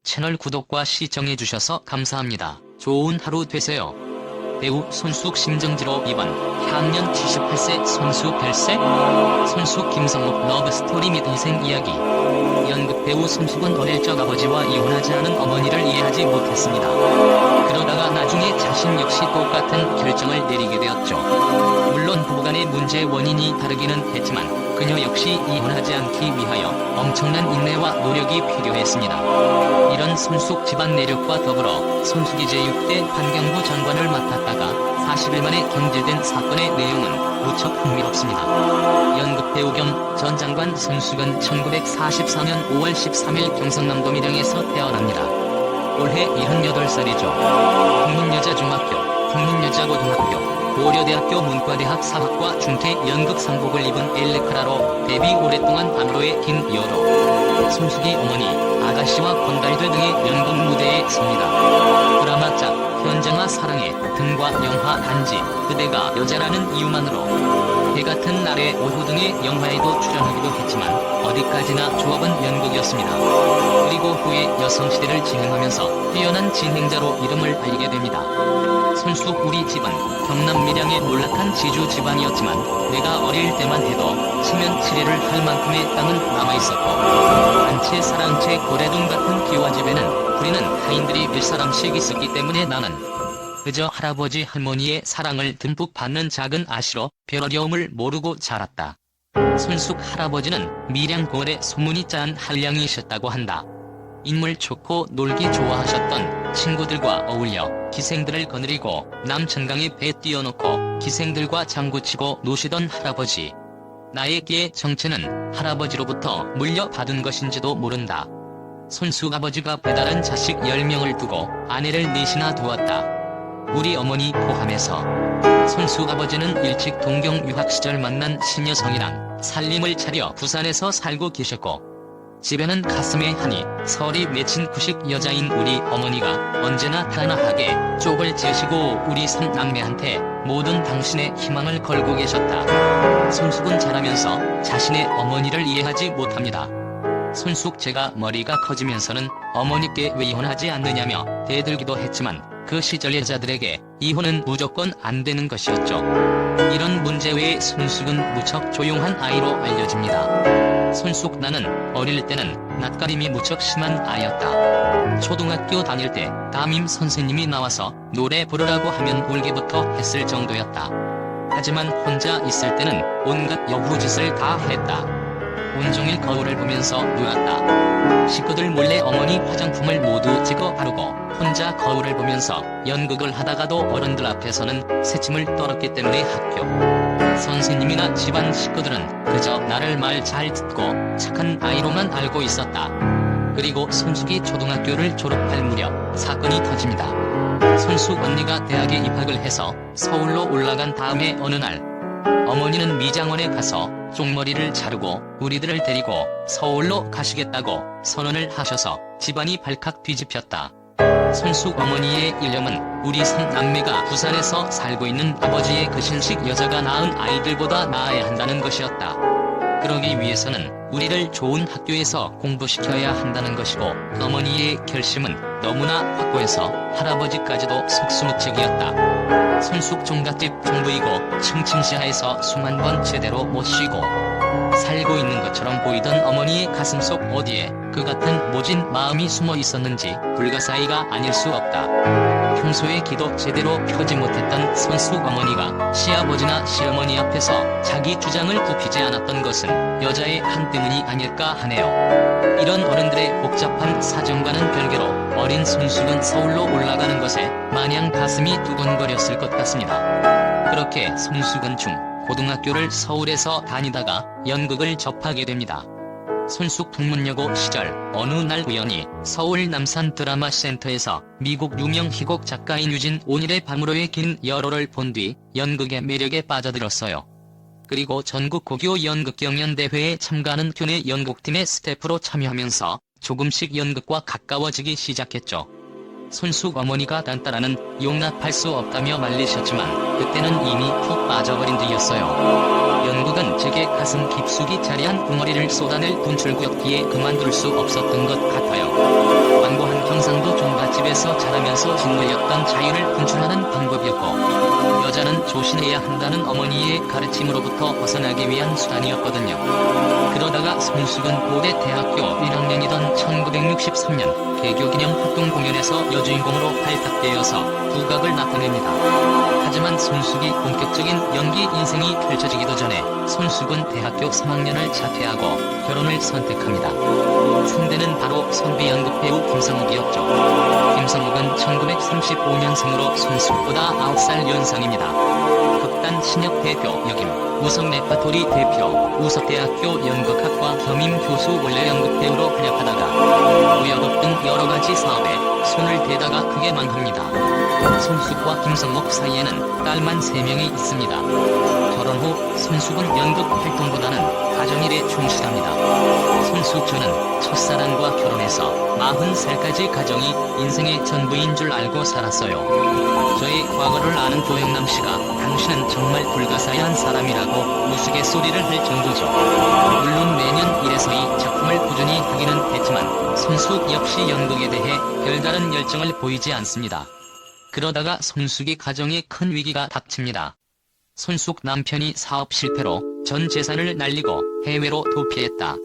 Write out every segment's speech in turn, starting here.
채널 구독과 시청해주셔서 감사합니다. 좋은 하루 되세요. 배우 손숙 심정지로 이번 향년 78세 손수 별세? 손숙 김성옥 러브스토리 및 인생 이야기. 연극 배우 손숙은 어릴 적 아버지와 이혼하지 않은 어머니를 이해하지 못했습니다. 그러다가 나중에 자신 역시 똑같은 결정을 내리게 되었죠. 물론 부부간의 문제의 원인이 다르기는 했지만 그녀 역시 이혼하지 않기 위하여 엄청난 인내와 노력이 필요했습니다. 이런 손숙 집안 내력과 더불어 손숙이 제6대 환경부 장관을 맡았다가 40일 만에 경질된 사건의 내용은 무척 흥미롭습니다. 연극 배우 겸 전 장관 손숙은 1944년 5월 13일 경상남도 밀양에서 태어납니다. 올해 78살이죠. 국민여자중학교, 국민여자고등학교, 고려대학교 문과대학 사학과 중퇴 연극 상복을 입은 엘레크라로 데뷔 오랫동안 안으로의 긴 여로. 손숙이 어머니, 아가씨와 건달들 등의 연극 무대에 섭니다. 드라마 짝, 현정아 사랑해 등과 영화 단지, 그대가 여자라는 이유만으로, 해같은 날의 오후 등의 영화에도 출연하기도 했지만 어디까지나 조합은 연극이었습니다. 그리고 후에 여성시대를 진행하면서 뛰어난 진행자로 이름을 알리게 됩니다. 손숙 우리 집은 경남 밀양의 몰락한 지주 집안이었지만 내가 어릴 때만 해도 치면 치레를 할 만큼의 땅은 남아있었고 한채 사랑채 고래둥 같은 기와집에는 부리는 하인들이 1사람씩 있었기 때문에 나는 그저 할아버지 할머니의 사랑을 듬뿍 받는 작은 아씨로 별 어려움을 모르고 자랐다. 손숙 할아버지는 밀양 고을에 소문이 짠 한량이셨다고 한다. 인물 좋고 놀기 좋아하셨던 친구들과 어울려 기생들을 거느리고 남천강에 배 띄워놓고 기생들과 장구치고 노시던 할아버지. 나에게 정체는 할아버지로부터 물려받은 것인지도 모른다. 손숙 아버지가 배다른 자식 10명을 두고 아내를 넷이나 두었다. 우리 어머니 포함해서. 손숙 아버지는 일찍 동경 유학 시절 만난 신여성이랑 살림을 차려 부산에서 살고 계셨고 집에는 가슴에 한이 설이 맺힌 구식 여자인 우리 어머니가 언제나 단아하게 쪽을 지으시고 우리 삼남매한테 모든 당신의 희망을 걸고 계셨다. 손숙은 자라면서 자신의 어머니를 이해하지 못합니다. 손숙 제가 머리가 커지면서는 어머니께 왜 이혼하지 않느냐며 대들기도 했지만 그 시절 여자들에게 이혼은 무조건 안 되는 것이었죠. 이런 문제 외에 손숙은 무척 조용한 아이로 알려집니다. 손숙 나는 어릴 때는 낯가림이 무척 심한 아이였다. 초등학교 다닐 때 담임 선생님이 나와서 노래 부르라고 하면 울기부터 했을 정도였다. 하지만 혼자 있을 때는 온갖 여우짓을 다 했다. 온종일 거울을 보면서 놀았다. 식구들 몰래 어머니 화장품을 모두 찍어 바르고 혼자 거울을 보면서 연극을 하다가도 어른들 앞에서는 새침을 떨었기 때문에 학교 선생님이나 집안 식구들은 그저 나를 말 잘 듣고 착한 아이로만 알고 있었다. 그리고 손숙이 초등학교를 졸업할 무렵 사건이 터집니다. 손숙 언니가 대학에 입학을 해서 서울로 올라간 다음에 어느 날 어머니는 미장원에 가서 쪽머리를 자르고 우리들을 데리고 서울로 가시겠다고 선언을 하셔서 집안이 발칵 뒤집혔다. 손숙 어머니의 일념은 우리 삼남매가 부산에서 살고 있는 아버지의 그 신식 여자가 낳은 아이들보다 낳아야 한다는 것이었다. 그러기 위해서는 우리를 좋은 학교에서 공부시켜야 한다는 것이고 어머니의 결심은 너무나 확고해서 할아버지까지도 속수무책이었다. 손숙 종갓집 종부이고 층층시하에서 수만 번 제대로 못 쉬고 살고 있는 것처럼 보이던 어머니의 가슴속 어디에 그 같은 모진 마음이 숨어 있었는지 불가사의가 아닐 수 없다. 평소에 기도 제대로 펴지 못했던 손숙 어머니가 시아버지나 시어머니 앞에서 자기 주장을 굽히지 않았던 것은 여자의 한 때문이 아닐까 하네요. 이런 어른들의 복잡한 사정과는 별개로 어린 손숙은 서울로 올라가는 것에 마냥 가슴이 두근거렸을 것 같습니다. 그렇게 손숙은 고등학교를 서울에서 다니다가 연극을 접하게 됩니다. 손숙 북문여고 시절 어느 날 우연히 서울 남산 드라마 센터에서 미국 유명 희곡 작가인 유진 온일의 방으로의 긴 여로를 본 뒤 연극의 매력에 빠져들었어요. 그리고 전국 고교 연극 경연대회에 참가하는 교내 연극팀의 스태프로 참여하면서 조금씩 연극과 가까워지기 시작했죠. 손숙 어머니가 딴따라는 용납할 수 없다며 말리셨지만 그때는 이미 푹 빠져버린 뒤였어요. 연극은 제게 가슴 깊숙이 자리한 붕어리를 쏟아낼 분출구였기에 그만둘 수 없었던 것 같아요. 완고한 집에서 자라면서 짓눌렸던 자유를 분출하는 방법이었고, 여자는 조신해야 한다는 어머니의 가르침으로부터 벗어나기 위한 수단이었거든요. 그러다가 손숙은 고대 대학교 1학년이던 1963년 개교기념 활동 공연에서 여주인공으로 발탁되어서 두각을 나타냅니다. 하지만 손숙이 본격적인 연기 인생이 펼쳐지기도 전에 손숙은 대학교 3학년을 자퇴하고 결혼을 선택합니다. 상대는 바로 선비 연극 배우 김성욱이었죠. 김성욱은 1935년생으로 손숙보다 9살 연상입니다. 극단 신역 대표 역임, 우석 레파토리 대표, 우석대학교 연극학과 겸임 교수. 원래 연극배우로 활약하다가 무역업 등 여러가지 사업에 손을 대다가 크게 망합니다. 손숙과 김성욱 사이에는 딸만 3명이 있습니다. 결혼 후 손숙은 연극 활동보다는 가정일에 충실합니다. 손숙 저는 첫사랑과 결혼해서 40살까지 가정이 인생의 전부인 줄 알고 살았어요. 저의 과거를 아는 조영남 씨가 당신은 정말 불가사의한 사람이라고 우스갯소리를 할 정도죠. 물론 매년 1에서 2 작품을 꾸준히 하기는 했지만 손숙 역시 연극에 대해 별다른 열정을 보이지 않습니다. 그러다가 손숙이 가정에 큰 위기가 닥칩니다. 손숙 남편이 사업 실패로 전 재산을 날리고 해외로 도피했다.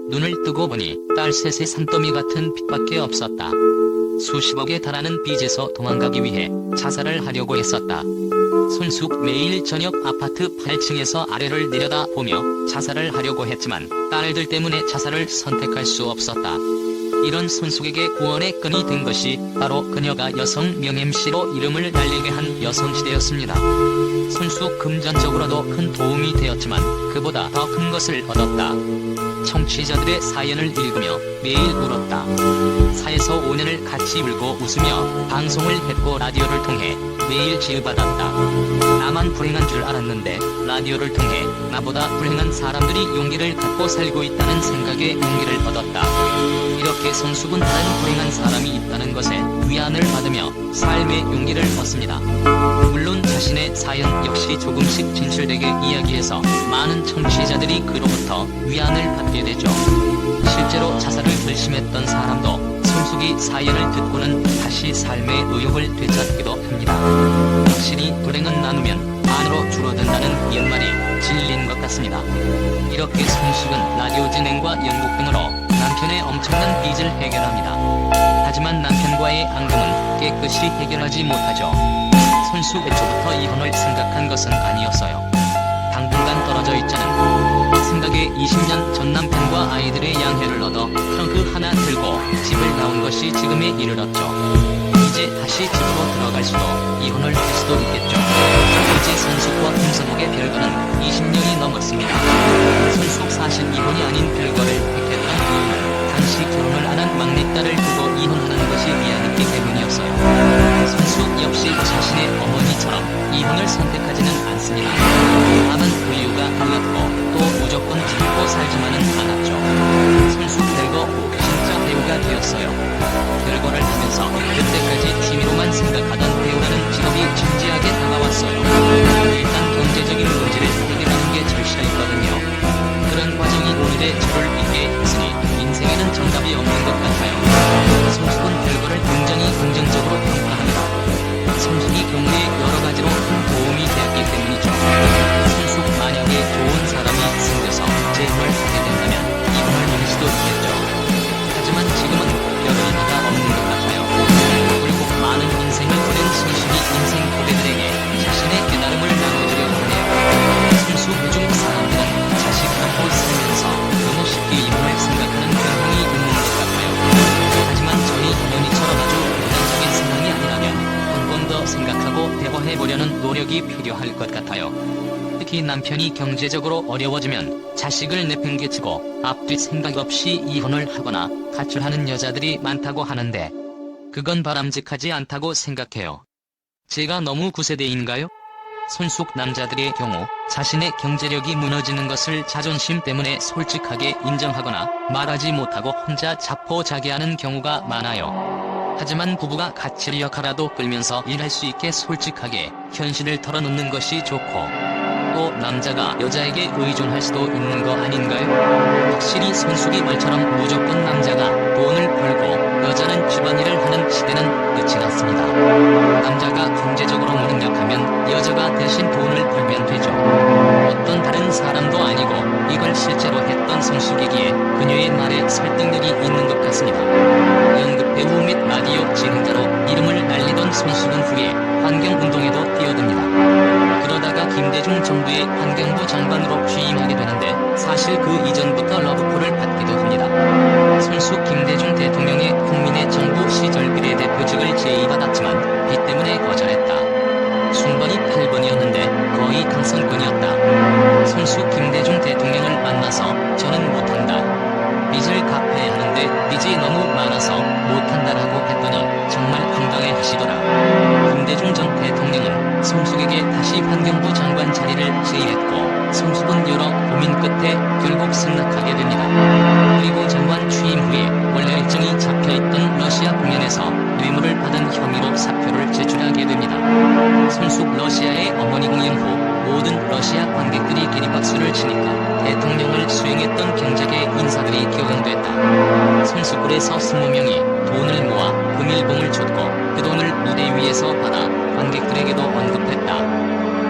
눈을 뜨고 보니 딸 셋의 산더미 같은 빚밖에 없었다. 수십억에 달하는 빚에서 도망가기 위해 자살을 하려고 했었다. 손숙 매일 저녁 아파트 8층에서 아래를 내려다보며 자살을 하려고 했지만 딸들 때문에 자살을 선택할 수 없었다. 이런 손숙에게 구원의 끈이 된 것이 바로 그녀가 여성 명-MC로 이름을 날리게 한 여성시대였습니다. 손숙 금전적으로도 큰 도움이 되었지만 그보다 더 큰 것을 얻었다. 청취자들의 사연을 읽으며 매일 울었다. 4에서 5년을 같이 울고 웃으며 방송을 했고 라디오를 통해 매일 지으받았다. 나만 불행한 줄 알았는데 라디오를 통해 나보다 불행한 사람들이 용기를 갖고 살고 있다는 생각에 용기를 얻었다. 이렇게 손숙은 다른 불행한 사람이 있다는 것에 위안을 받으며 삶의 용기를 얻습니다. 물론 자신의 사연 역시 조금씩 진실되게 이야기해서 많은 청취자들이 그로부터 위안을 받게 되죠. 실제로 자살을 결심했던 사람도 손숙이 사연을 듣고는 다시 삶의 의욕을 되찾기도 합니다. 확실히 불행은 나누면 반으로 줄어든다는 연말이 진리인 것 같습니다. 이렇게 손숙은 라디오 진행과 연극 등으로 남편의 엄청난 빚을 해결합니다. 하지만 남편과의 앙금은 깨끗이 해결하지 못하죠. 손숙 애초부터 이혼을 생각한 것은 아니었어요. 당분간 떨어져 있자는 생각에 20년 전 남편과 아이들의 양해를 얻어 트렁크 하나 들고 집을 나온 것이 지금에 이르렀죠. 이제 다시 집으로 들어갈 수도 이혼을 할 수도 있겠죠. 이제 손숙과 김성욱의 별거는 20년이 넘었습니다. 손숙 사실 이혼이 아닌 별거를 택했던 이유는 당시 결혼을 안 한 막내딸을 두고 이혼하는 것이 미안했기 때문이었어요. 손숙 역시 자신의 어머니처럼 이혼을 선택하지는 않습니다. 다만 그 이유가 달랐고 또 무조건 집고 살지만은 않았죠. 손숙 별거 진짜 배우가 되었어요. 별거를 하면서 그때까지 취미로만 생각하던 배우라는 직업이 진지하게 다가왔어요. 일단 경제적인 문제를 해결하는 게 절실했거든요. 그런 과정이 오늘의 저를 있게 했으니 인생에는 정답이 없는 것 같아요. 손숙은 별거를 굉장히 긍정적으로 평가합니다. 손숙이 경우에 여러 가지로 큰 도움이 되었기 때문이죠. 손숙 만약에 좋은 사람이 생겨서 재혼을 하게 된다면 이혼을 할 수도 있겠죠. 하지만 지금은 별의 의미가 없는 것 같아요. 그리고 많은 인생을 보낸 손숙이 인생 후배들에게 자신의 깨달음을 나눠주려 하네요. 손숙 요즘 사람들은 자식 낳고 살면서 너무 쉽게 이혼을 생각하는 경향이 있는 것 같아요. 하지만 저희 어머니처럼 아주 극단적인 상황이 아니라면 한 번 더 생각하고 대화해보려는 노력이 필요할 것 같아요. 특히 남편이 경제적으로 어려워지면 자식을 내팽개치고 앞뒤 생각 없이 이혼을 하거나 가출하는 여자들이 많다고 하는데 그건 바람직하지 않다고 생각해요. 제가 너무 구세대인가요? 손숙 남자들의 경우 자신의 경제력이 무너지는 것을 자존심 때문에 솔직하게 인정하거나 말하지 못하고 혼자 자포자기하는 경우가 많아요. 하지만 부부가 같이 역할라도 끌면서 일할 수 있게 솔직하게 현실을 털어놓는 것이 좋고 또 남자가 여자에게 의존할 수도 있는 거 아닌가요? 확실히 손숙이 말처럼 무조건 남자가 돈을 벌고 여자는 집안일을 하는 시대는 손수건 후에 환경운동에도 뛰어듭니다. 그러다가 김대중 정부의 환경부 장관으로 취임하게 되는데 사실 그 이전부터 러브콜을 받기도 합니다. 손수 김대중 대통령의 국민의 정부 시절 비례대표직을 제의받았지만 비 때문에 거절했다. 순번이 8번이었는데 거의 당선권이었다. 손수 김대중 대통령을 만나서 저는 못한다. 빚을 갚아야 하는데 빚이 너무 많아서 못한다라고 했더니 정말 황당해 하시더라. 김대중 전 대통령은 손숙에게 다시 환경부 장관 자리를 제의했고 손숙은 여러 고민 끝에 결국 승낙하게 됩니다. 그리고 장관 취임 후에 원래 일정이 잡혀있던 러시아 공연에서 뇌물을 받은 혐의로 사표를 제출하게 됩니다. 손숙 러시아의 어머니 공연 후 모든 러시아 관객들이 기립박수를 치니까 대통령을 수행했던 경제계 인사들이 격앙됐다. 손수굴에서 20명이 돈을 모아 금일봉을 줬고 그 돈을 무대 위에서 받아 관객들에게도 언급했다.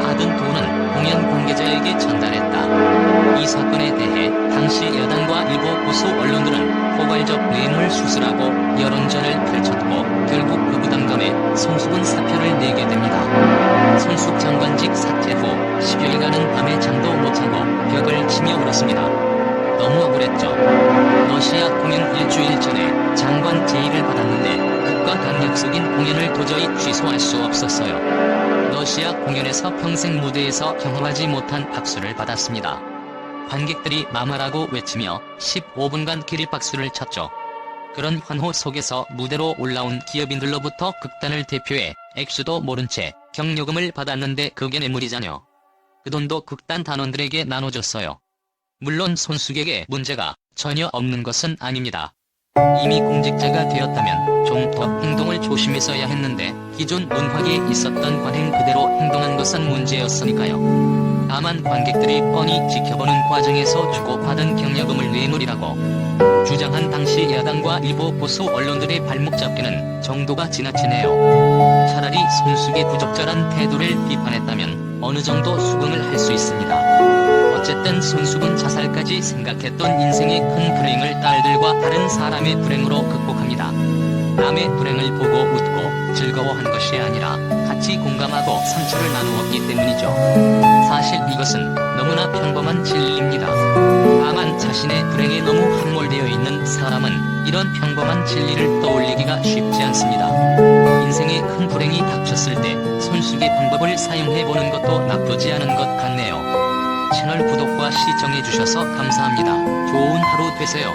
받은 돈은 공연 관계자에게 전달했다. 이 사건에 대해 당시 여당과 일부 보수 언론들은 포괄적 뇌물 수수라고 여론전을 펼쳤고 결국 그 부담감에 손숙은 사표를 내게 됩니다. 손숙 장관직 사퇴 후 10여일간은 밤에 잠도 못 자고 벽을 치며 울었습니다. 너무 억울했죠. 러시아 공연 일주일 전에 장관 제의를 받았는데 국가 간 약속인 공연을 도저히 취소할 수 없었어요. 러시아 공연에서 평생 무대에서 경험하지 못한 박수를 받았습니다. 관객들이 마마라고 외치며 15분간 기립박수를 쳤죠. 그런 환호 속에서 무대로 올라온 기업인들로부터 극단을 대표해 액수도 모른 채 경력금을 받았는데 그게 뇌물이잖여. 그 돈도 극단 단원들에게 나눠줬어요. 물론 손숙에게 문제가 전혀 없는 것은 아닙니다. 이미 공직자가 되었다면 좀 더 행동을 조심했어야 했는데 기존 문화계에 있었던 관행 그대로 행동한 것은 문제였으니까요. 다만 관객들이 뻔히 지켜보는 과정에서 주고받은 경력금을 뇌물이라고 주장한 당시 야당과 일부 보수 언론들의 발목 잡기는 정도가 지나치네요. 차라리 손숙의 부적절한 태도를 비판했다면 어느 정도 수긍을 할 수 있습니다. 어쨌든 손숙은 자살까지 생각했던 인생의 큰 불행을 딸들과 다른 사람의 불행으로 극복합니다. 남의 불행을 보고 웃고 즐거워한 것이 아니라 같이 공감하고 상처를 나누었기 때문이죠. 사실 이것은 너무나 평범한 진리입니다. 다만 자신의 불행에 너무 함몰되어 있는 사람은 이런 평범한 진리를 떠올리기가 쉽지 않습니다. 인생의 큰 불행이 닥쳤을 때 손숙의 방법을 사용해보는 것도 나쁘지 않은 것 같네요. 채널 구독과 시청해주셔서 감사합니다. 좋은 하루 되세요.